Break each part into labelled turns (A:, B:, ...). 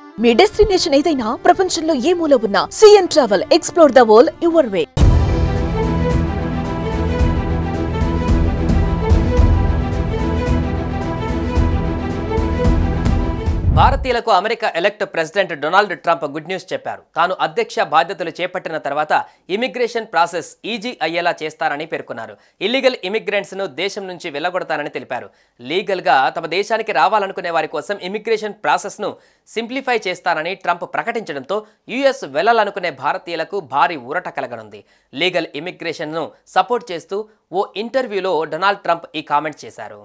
A: మీ destination ఏదైనా ప్రపంచంలో ఏ మూల ఉన్నా CN travel explore the world your way.
B: భారతీయులకు America elect president Donald Trump good news చెప్పారు. తాను అధ్యక్ష బాధ్యతలు చేపట్టిన తర్వాత ఇమిగ్రేషన్ ప్రాసెస్ ఈజీ అయ్యేలా చేస్తారని పేర్కొన్నారు. ఇల్లీగల్ ఇమిగ్రెంట్స్ ను దేశం నుంచి వెళ్లగొడతానని తెలిపారు. లీగల్ గా తమ దేశానికి రావాలనుకునే వారి కోసం ఇమిగ్రేషన్ ప్రాసెస్ ను సింప్లిఫై చేస్తానని ట్రంప్ ప్రకటించడంతో యుఎస్ వెళ్లాలనుకునే భారతీయులకు భారీ ఊరట కలగనుంది. లీగల్ ఇమిగ్రేషన్ ను సపోర్ట్ చేస్తూ ఓ ఇంటర్వ్యూలో డొనాల్డ్ ట్రంప్ ఈ కామెంట్ చేశారు.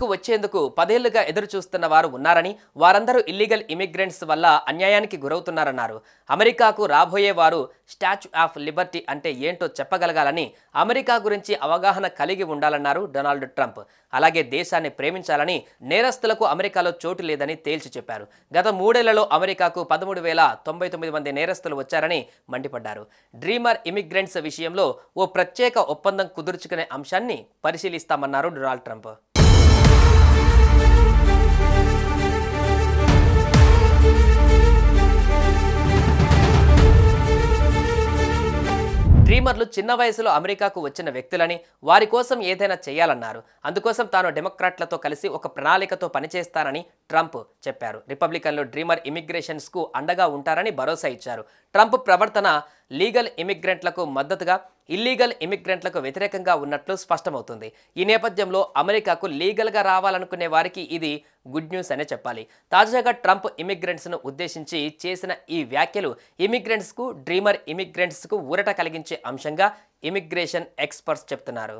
B: కు వచ్చేందుకు 10 ఏళ్లుగా ఎదురు చూస్తున్న వారు ఉన్నారని, వారందరూ ఇల్లీగల్ ఇమిగ్రెంట్స్ వల్ల అన్యాయానికి గురవుతున్నారన్నారు. అమెరికాకు రాబోయే వారు స్టాచ్యూ ఆఫ్ లిబర్టీ అంటే ఏంటో చెప్పగలగాలని, అమెరికా గురించి అవగాహన కలిగి ఉండాలన్నారు డొనాల్డ్ ట్రంప్. అలాగే దేశాన్ని ప్రేమించాలని, నేరస్తులకు అమెరికాలో చోటు లేదని తేల్చి చెప్పారు. గత 3 ఏళ్లలో అమెరికాకు 13,099 మంది నేరస్తులు వచ్చారని మండిపడ్డారు. డ్రీమర్ ఇమిగ్రెంట్స్ విషయంలో ఓ ప్రత్యేక ఒప్పందం కుదుర్చుకునే అంశాన్ని పరిశీలిస్తామన్నారు డొనాల్డ్ ట్రంప్. డ్రీమర్లు చిన్న వయసులో అమెరికాకు వచ్చిన వ్యక్తులని, వారి కోసం ఏదైనా చేయాలన్నారు. అందుకోసం తాను డెమోక్రాట్లతో కలిసి ఒక ప్రణాళికతో పనిచేస్తానని ట్రంప్ చెప్పారు. రిపబ్లికన్లు డ్రీమర్ ఇమిగ్రేషన్స్ కు అండగా ఉంటారని భరోసా ఇచ్చారు. ట్రంప్ ప్రవర్తన లీగల్ ఇమిగ్రెంట్లకు మద్దతుగా, ఇల్లీగల్ ఇమిగ్రెంట్లకు వ్యతిరేకంగా ఉన్నట్లు స్పష్టమవుతుంది. ఈ నేపథ్యంలో అమెరికాకు లీగల్గా రావాలనుకునే వారికి ఇది గుడ్ న్యూస్ అనే చెప్పాలి. తాజాగా ట్రంప్ ఇమిగ్రెంట్స్ను ఉద్దేశించి చేసిన ఈ వ్యాఖ్యలు ఇమిగ్రెంట్స్కు, డ్రీమర్ ఇమిగ్రెంట్స్కు ఊరట కలిగించే అంశంగా ఇమిగ్రేషన్ ఎక్స్పర్ట్స్ చెప్తున్నారు.